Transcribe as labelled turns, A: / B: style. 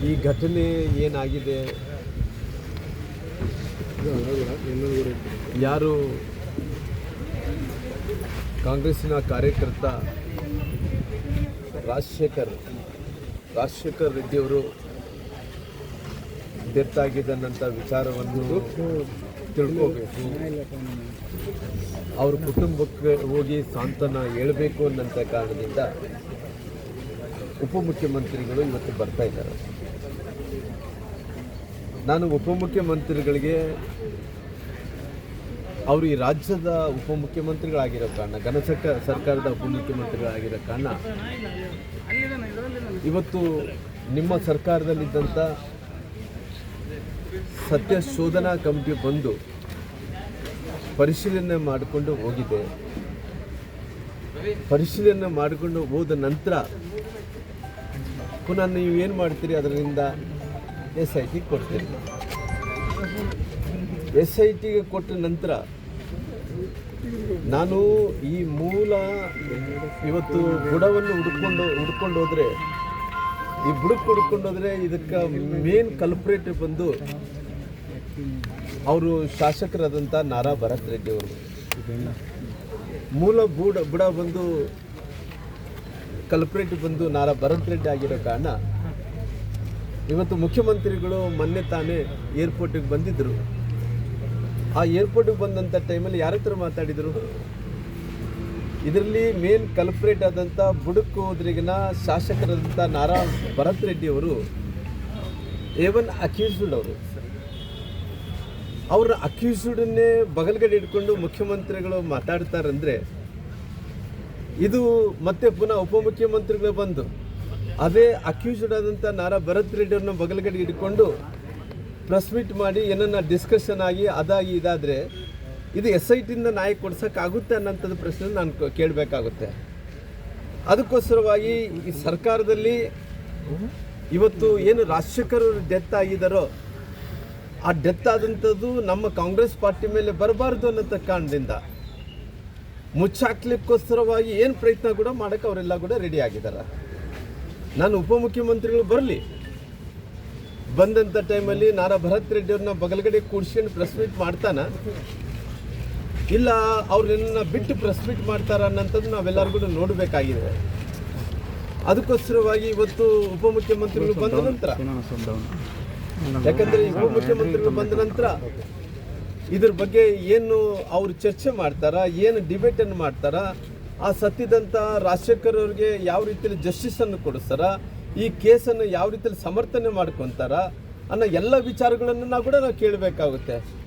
A: ಈ ಘಟನೆ ಏನಾಗಿದೆ, ಯಾರು ಕಾಂಗ್ರೆಸ್ಸಿನ ಕಾರ್ಯಕರ್ತ ರಾಜಶೇಖರ್ ರೆಡ್ಡಿಯವರು ಡೆತ್ ಆಗಿದ್ದನ್ನಂಥ ವಿಚಾರವನ್ನು ತಿಳ್ಕೋಬೇಕು, ಅವ್ರ ಕುಟುಂಬಕ್ಕೆ ಹೋಗಿ ಸಾಂತ್ವನ ಹೇಳಬೇಕು ಅನ್ನೋಂಥ ಕಾರಣದಿಂದ ಉಪಮುಖ್ಯಮಂತ್ರಿಗಳು ಇವತ್ತು ಬರ್ತಾ ಇದ್ದಾರೆ. ನಾನು ಉಪಮುಖ್ಯಮಂತ್ರಿಗಳಿಗೆ ಅವರು ಈ ರಾಜ್ಯದ ಉಪಮುಖ್ಯಮಂತ್ರಿಗಳಾಗಿರೋ ಕಾರಣ, ಸರ್ಕಾರದ ಉಪಮುಖ್ಯಮಂತ್ರಿಗಳಾಗಿರೋ ಕಾರಣ ಇವತ್ತು ನಿಮ್ಮ ಸರ್ಕಾರದಲ್ಲಿದ್ದಂಥ ಸತ್ಯ ಶೋಧನಾ ಕಮಿಟಿ ಬಂದು ಪರಿಶೀಲನೆ ಮಾಡಿಕೊಂಡು ಹೋಗಿದೆ. ಪರಿಶೀಲನೆ ಮಾಡಿಕೊಂಡು ಹೋದ ನಂತರ ಪುನಃ ನೀವು ಏನು ಮಾಡ್ತೀರಿ, ಅದರಿಂದ SIT ಕೊಡ್ತೀರಿ. SITಗೆ ಕೊಟ್ಟ ನಂತರ ನಾನು ಈ ಮೂಲ ಇವತ್ತು ಬುಡವನ್ನು ಹುಡ್ಕೊಂಡು ಹೋದರೆ ಇದಕ್ಕೆ ಮೇನ್ ಕಲ್ಪ್ರೇಟ್ ಬಂದು ಅವರು ಶಾಸಕರಾದಂಥ ನಾರಾ ಭರತ್ ರೆಡ್ಡಿ ಅವರು. ಮೂಲ ಬುಡ ಬಂದು ಕಲ್ಪ್ರೇಟ್ ಬಂದು ನಾರಾ ಭರತ್ ರೆಡ್ಡಿ ಆಗಿರೋ ಕಾರಣ ಇವತ್ತು ಮುಖ್ಯಮಂತ್ರಿಗಳು ಮೊನ್ನೆ ತಾನೇ ಏರ್ಪೋರ್ಟಿಗೆ ಬಂದಿದ್ದರು. ಆ ಏರ್ಪೋರ್ಟಿಗೆ ಬಂದಂಥ ಟೈಮಲ್ಲಿ ಯಾರ ಹತ್ರ ಮಾತಾಡಿದರು? ಇದರಲ್ಲಿ ಮೇನ್ ಕಲ್ಪ್ರೇಟ್ ಆದಂಥ ಬುಡಕ್ಕೆ ಹೋದ್ರಿಗಿನ ಶಾಸಕರಾದಂಥ ನಾರಾ ಭರತ್ ರೆಡ್ಡಿ ಅವರು A1 ಅಕ್ಯೂಸ್ಡ್ ಅವರು. ಅವ್ರ ಅಕ್ಯೂಸ್ಡನ್ನೇ ಬಗಲ್ಗಡೆ ಇಟ್ಕೊಂಡು ಮುಖ್ಯಮಂತ್ರಿಗಳು ಮಾತಾಡ್ತಾರಂದರೆ ಇದು ಮತ್ತೆ ಪುನಃ ಉಪಮುಖ್ಯಮಂತ್ರಿಗಳು ಬಂದು ಅದೇ ಅಕ್ಯೂಸ್ಡ್ ಆದಂಥ ನಾರಾ ಭರತ್ ರೆಡ್ಡಿ ಅವ್ರನ್ನ ಬಗಲ್ಗಡೆ ಇಟ್ಕೊಂಡು ಪ್ರೆಸ್ ಮೀಟ್ ಮಾಡಿ ಏನನ್ನ ಡಿಸ್ಕಷನ್ ಆಗಿ ಅದಾಗಿ ಇದಾದರೆ ಇದು SITಯಿಂದ ನ್ಯಾಯ ಕೊಡ್ಸೋಕ್ಕಾಗುತ್ತೆ ಅನ್ನೋಂಥದ್ದು ಪ್ರಶ್ನೆ ನಾನು ಕೇಳಬೇಕಾಗುತ್ತೆ. ಅದಕ್ಕೋಸ್ಕರವಾಗಿ ಈ ಸರ್ಕಾರದಲ್ಲಿ ಇವತ್ತು ಏನು ರಾಜಶೇಖರ್ ಡೆತ್ ಆಗಿದ್ದಾರೋ ಆ ಡೆತ್ ಆದಂಥದ್ದು ನಮ್ಮ ಕಾಂಗ್ರೆಸ್ ಪಾರ್ಟಿ ಮೇಲೆ ಬರಬಾರ್ದು ಅನ್ನೋಂಥ ಕಾರಣದಿಂದ ಮುಚ್ಚಾಕ್ಲಿಕ್ಕೋಸ್ಕರವಾಗಿ ಏನು ಪ್ರಯತ್ನ ಕೂಡ ಮಾಡೋಕ್ಕೆ ಅವರೆಲ್ಲ ಕೂಡ ರೆಡಿ ಆಗಿದ್ದಾರೆ. ನಾನು ಉಪಮುಖ್ಯಮಂತ್ರಿಗಳು ಬರಲಿ, ಬಂದಂಥ ಟೈಮಲ್ಲಿ ನಾರಾ ಭರತ್ ರೆಡ್ಡಿ ಅವ್ರನ್ನ ಬಗಲ್ಗಡೆ ಕೂಡ್ಸ್ಕೊಂಡು ಪ್ರೆಸ್ ಮೀಟ್ ಮಾಡ್ತಾನ, ಇಲ್ಲ ಅವ್ರನ್ನ ಬಿಟ್ಟು ಪ್ರೆಸ್ ಮೀಟ್ ಮಾಡ್ತಾರ ಅನ್ನೋಂಥದ್ದು ನಾವೆಲ್ಲರೂ ಕೂಡ ನೋಡಬೇಕಾಗಿದೆ. ಅದಕ್ಕೋಸ್ಕರವಾಗಿ ಇವತ್ತು ಉಪಮುಖ್ಯಮಂತ್ರಿಗಳು ಬಂದ ನಂತರ, ಯಾಕಂದರೆ ಉಪಮುಖ್ಯಮಂತ್ರಿಗಳು ಬಂದ ನಂತರ ಇದ್ರ ಬಗ್ಗೆ ಏನು ಅವರು ಚರ್ಚೆ ಮಾಡ್ತಾರ, ಏನು ಡಿಬೇಟನ್ನು ಮಾಡ್ತಾರ, ಆ ಸತ್ತಿದಂಥ ರಾಜಶೇಖರ್ ಅವ್ರಿಗೆ ಯಾವ ರೀತಿಯಲ್ಲಿ ಜಸ್ಟಿಸನ್ನು ಕೊಡಿಸ್ತಾರ, ಈ ಕೇಸನ್ನು ಯಾವ ರೀತಿಯಲ್ಲಿ ಸಮರ್ಥನೆ ಮಾಡ್ಕೊತಾರ ಅನ್ನೋ ಎಲ್ಲ ವಿಚಾರಗಳನ್ನು ನಾವು ಕೇಳಬೇಕಾಗುತ್ತೆ.